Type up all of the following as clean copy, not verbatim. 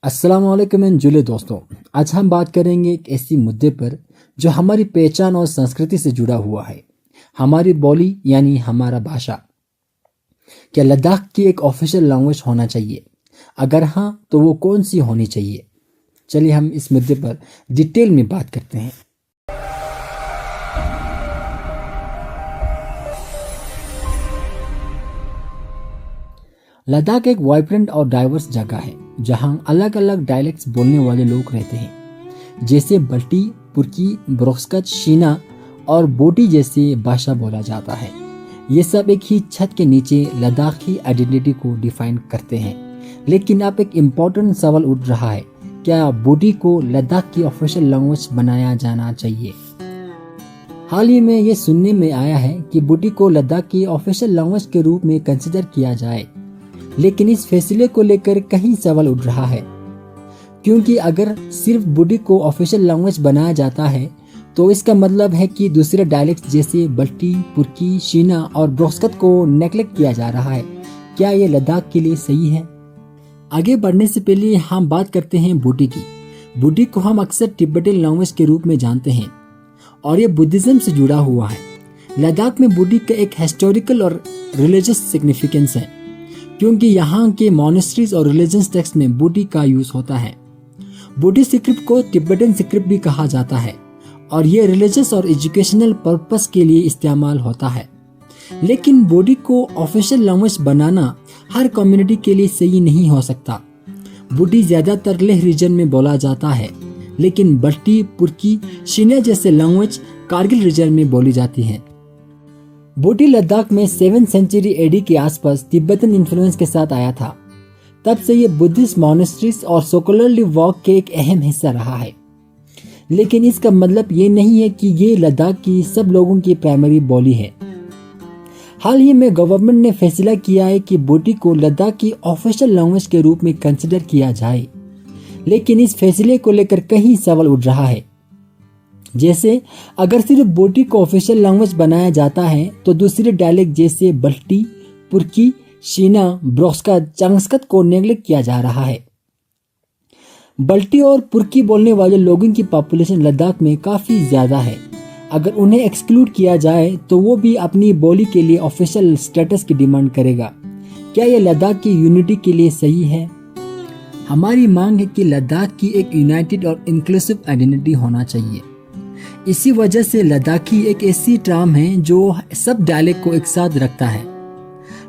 अस्सलाम वालेकुम एंड जुले दोस्तों। आज हम बात करेंगे एक ऐसी मुद्दे पर जो हमारी पहचान और संस्कृति से जुड़ा हुआ है, हमारी बोली यानी हमारा भाषा। क्या लद्दाख की एक ऑफिशियल लैंग्वेज होना चाहिए? अगर हाँ तो वो कौन सी होनी चाहिए? चलिए हम इस मुद्दे पर डिटेल में बात करते हैं। लद्दाख एक वाइब्रेंट और डाइवर्स जगह है जहां अलग अलग डायलेक्ट्स बोलने वाले लोग रहते हैं, जैसे बल्टी, पुर्की, ब्रोस्कच, शीना और बोटी जैसे भाषा बोला जाता है। ये सब एक ही छत के नीचे लद्दाखी आइडेंटिटी को डिफाइन करते हैं। लेकिन अब एक इम्पोर्टेंट सवाल उठ रहा है, क्या बोटी को लद्दाख की ऑफिशियल लैंग्वेज बनाया जाना चाहिए? हाल ही में ये सुनने में आया है कि बोटी को लद्दाख की ऑफिशियल लैंग्वेज के रूप में कंसिडर किया जाए, लेकिन इस फैसले को लेकर कहीं सवाल उठ रहा है, क्योंकि अगर सिर्फ बोटी को ऑफिशियल लैंग्वेज बनाया जाता है तो इसका मतलब है कि दूसरे डायलेक्ट जैसे बल्टी, पुर्की, शीना और ब्रोस्कत को नेग्लेक्ट किया जा रहा है। क्या ये लद्दाख के लिए सही है? आगे बढ़ने से पहले हम बात करते हैं बोटी की। बोटी को हम अक्सर तिब्बतन लैंग्वेज के रूप में जानते हैं और ये बुद्धिज्म से जुड़ा हुआ है। लद्दाख में बोटी का एक हिस्टोरिकल और रिलीजियस सिग्निफिकेंस है, क्योंकि यहाँ के मॉनेस्ट्रीज और रिलीजियस टेक्स्ट में बोटी का यूज होता है। बोटी स्क्रिप्ट को तिब्बतन स्क्रिप्ट भी कहा जाता है और ये रिलीजियस और एजुकेशनल पर्पस के लिए इस्तेमाल होता है। लेकिन बोटी को ऑफिशियल लैंग्वेज बनाना हर कम्युनिटी के लिए सही नहीं हो सकता। बोटी ज्यादातर लेह रीजन में बोला जाता है, लेकिन बल्टी, पुर्की, शीना जैसे लैंग्वेज कारगिल रीजन में बोली जाती है। बोटी लद्दाख में 7th सेंचुरी एडी के आसपास तिब्बतन इन्फ्लुएंस के साथ आया था। तब से ये बुद्धिस्ट मॉनेस्ट्रीज और सेकुलरली वॉक के एक अहम हिस्सा रहा है। लेकिन इसका मतलब ये नहीं है कि ये लद्दाख की सब लोगों की प्राइमरी बोली है। हाल ही में गवर्नमेंट ने फैसला किया है कि बोटी को लद्दाख की ऑफिशियल लैंग्वेज के रूप में कंसिडर किया जाए, लेकिन इस फैसले को लेकर कहीं सवाल उठ रहा है। जैसे अगर सिर्फ बोटी को ऑफिशियल लैंग्वेज बनाया जाता है तो दूसरे डायलेक्ट जैसे बल्टी, पुर्की, शीना, ब्रोस्कत, चांगस्कत को नेग्लेक्ट किया जा रहा है। बल्टी और पुर्की बोलने वाले लोगों की पॉपुलेशन लद्दाख में काफी ज्यादा है। अगर उन्हें एक्सक्लूड किया जाए तो वो भी अपनी बोली के लिए ऑफिशियल स्टेटस की डिमांड करेगा। क्या ये लद्दाख की यूनिटी के लिए सही है? हमारी मांग है कि लद्दाख की एक यूनाइटेड और इंक्लूसिव आइडेंटिटी होना चाहिए। इसी वजह से लद्दाखी एक ऐसी टर्म है जो सब डायलेक्ट को एक साथ रखता है।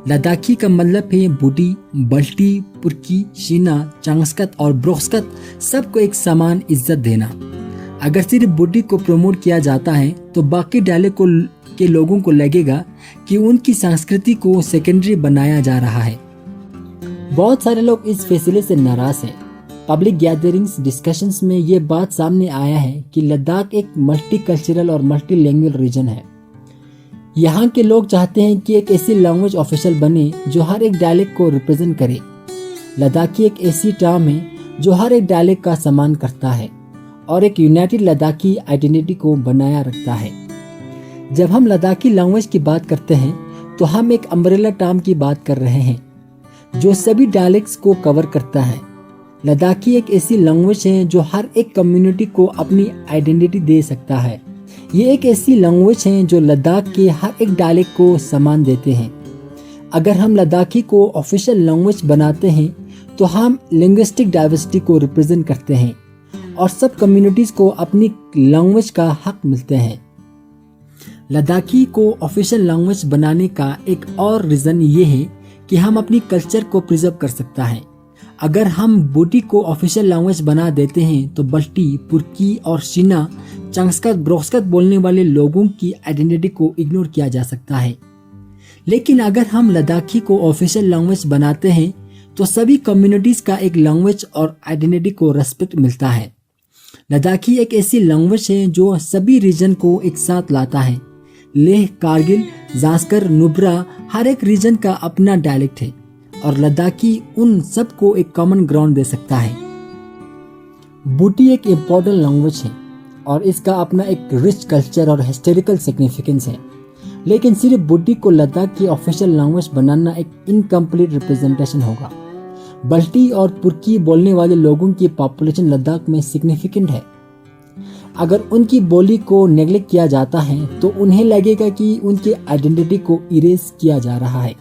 लद्दाखी का मतलब है बोटी, बल्टी, पुर्की, शीना, चांगस्कत और ब्रोस्कत सबको एक समान इज्जत देना। अगर सिर्फ बोटी को प्रमोट किया जाता है तो बाकी डायलेक्ट के लोगों को लगेगा कि उनकी संस्कृति को सेकेंडरी बनाया जा रहा है। बहुत सारे लोग इस फैसले से नाराज हैं। पब्लिक गैदरिंग्स डिस्कशंस में ये बात सामने आया है कि लद्दाख एक मल्टी कल्चरल और मल्टी लैंग्वेज रीजन है। यहाँ के लोग चाहते हैं कि एक ऐसी लैंग्वेज ऑफिशियल बने जो हर एक डायलेक्ट को रिप्रेजेंट करे। लद्दाखी एक ऐसी टर्म है जो हर एक डायलेक्ट का सम्मान करता है और एक यूनाइटेड लद्दाखी आइडेंटिटी को बनाया रखता है। जब हम लद्दाखी लैंग्वेज की बात करते हैं तो हम एक अम्ब्रेला टर्म की बात कर रहे हैं जो सभी डायलेक्ट्स को कवर करता है। लद्दाखी एक ऐसी लैंग्वेज है जो हर एक कम्युनिटी को अपनी आइडेंटिटी दे सकता है। ये एक ऐसी लैंग्वेज है जो लद्दाख के हर एक डायलेक्ट को सम्मान देते हैं। अगर हम लद्दाखी को ऑफिशियल लैंग्वेज बनाते हैं तो हम लिंग्विस्टिक डाइवर्सिटी को रिप्रेजेंट करते हैं और सब कम्युनिटीज को अपनी लैंग्वेज का हक मिलते हैं। लद्दाखी को ऑफिशियल लैंग्वेज बनाने का एक और रीजन ये है कि हम अपनी कल्चर को प्रिजर्व कर सकता है। अगर हम बोटी को ऑफिशियल लैंग्वेज बना देते हैं तो बल्टी, पुर्की और शीना, चांगस्कत, ब्रोस्कत बोलने वाले लोगों की आइडेंटिटी को इग्नोर किया जा सकता है। लेकिन अगर हम लद्दाखी को ऑफिशियल लैंग्वेज बनाते हैं तो सभी कम्युनिटीज का एक लैंग्वेज और आइडेंटिटी को रेस्पेक्ट मिलता है। लद्दाखी एक ऐसी लैंग्वेज है जो सभी रीजन को एक साथ लाता है। लेह, कारगिल, जास्कर, नुब्रा हर एक रीजन का अपना डायलेक्ट है और लद्दाखी उन सबको एक कॉमन ग्राउंड दे सकता है। बोटी एक इम्पोर्टेंट लैंग्वेज है और इसका अपना एक रिच कल्चर और हिस्टोरिकल सिग्निफिकेंस है। लेकिन सिर्फ बोटी को लद्दाख की ऑफिशियल लैंग्वेज बनाना एक इनकम्प्लीट रिप्रेजेंटेशन होगा। बल्टी और पुर्की बोलने वाले लोगों की पॉपुलेशन लद्दाख में सिग्निफिकेंट है। अगर उनकी बोली को नेग्लेक्ट किया जाता है तो उन्हें लगेगा कि उनके आइडेंटिटी को इरेज किया जा रहा है।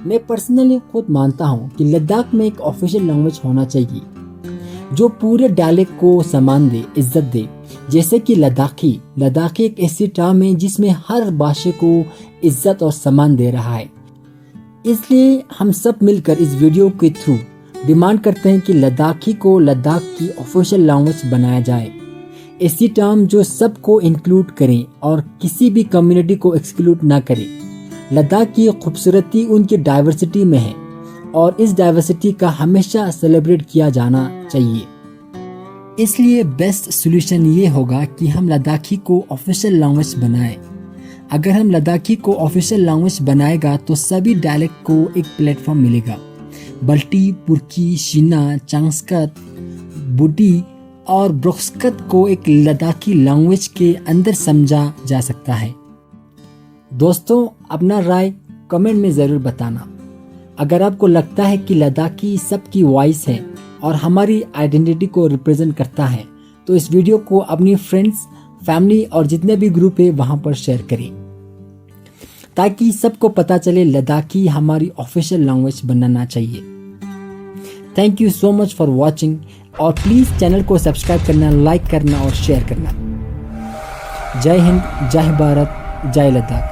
मैं पर्सनली खुद मानता हूँ कि लद्दाख में एक ऑफिशियल लैंग्वेज होना चाहिए जो पूरे डायलेक्ट को सम्मान दे, इज्जत दे। जैसे कि लद्दाखी एक ऐसी टर्म है जिसमें हर भाषा को इज्जत और सम्मान दे रहा है। इसलिए हम सब मिलकर इस वीडियो के थ्रू डिमांड करते हैं कि लद्दाखी को लद्दाख की ऑफिशियल लैंग्वेज बनाया जाए। ऐसी टर्म जो सबको इंक्लूड करें और किसी भी कम्युनिटी को एक्सक्लूड ना करे। लद्दाख की खूबसूरती उनकी डाइवर्सिटी में है और इस डाइवर्सिटी का हमेशा सेलिब्रेट किया जाना चाहिए। इसलिए बेस्ट सॉल्यूशन ये होगा कि हम लद्दाखी को ऑफिशियल लैंग्वेज बनाएं। अगर हम लद्दाखी को ऑफिशियल लैंग्वेज बनाएगा तो सभी डायलेक्ट को एक प्लेटफॉर्म मिलेगा। बल्टी, पुर्की, शीना, चांगस्कत, बुटी और ब्रोक्सकत को एक लद्दाखी लैंग्वेज के अंदर समझा जा सकता है। दोस्तों, अपना राय कमेंट में ज़रूर बताना। अगर आपको लगता है कि लद्दाखी सबकी वॉइस है और हमारी आइडेंटिटी को रिप्रेजेंट करता है तो इस वीडियो को अपनी फ्रेंड्स, फैमिली और जितने भी ग्रुप है वहां पर शेयर करें ताकि सबको पता चले लद्दाखी हमारी ऑफिशियल लैंग्वेज बनाना चाहिए। Thank you so much for watching और प्लीज़ चैनल को सब्सक्राइब करना, लाइक करना और शेयर करना। जय हिंद, जय भारत, जय लद्दाख।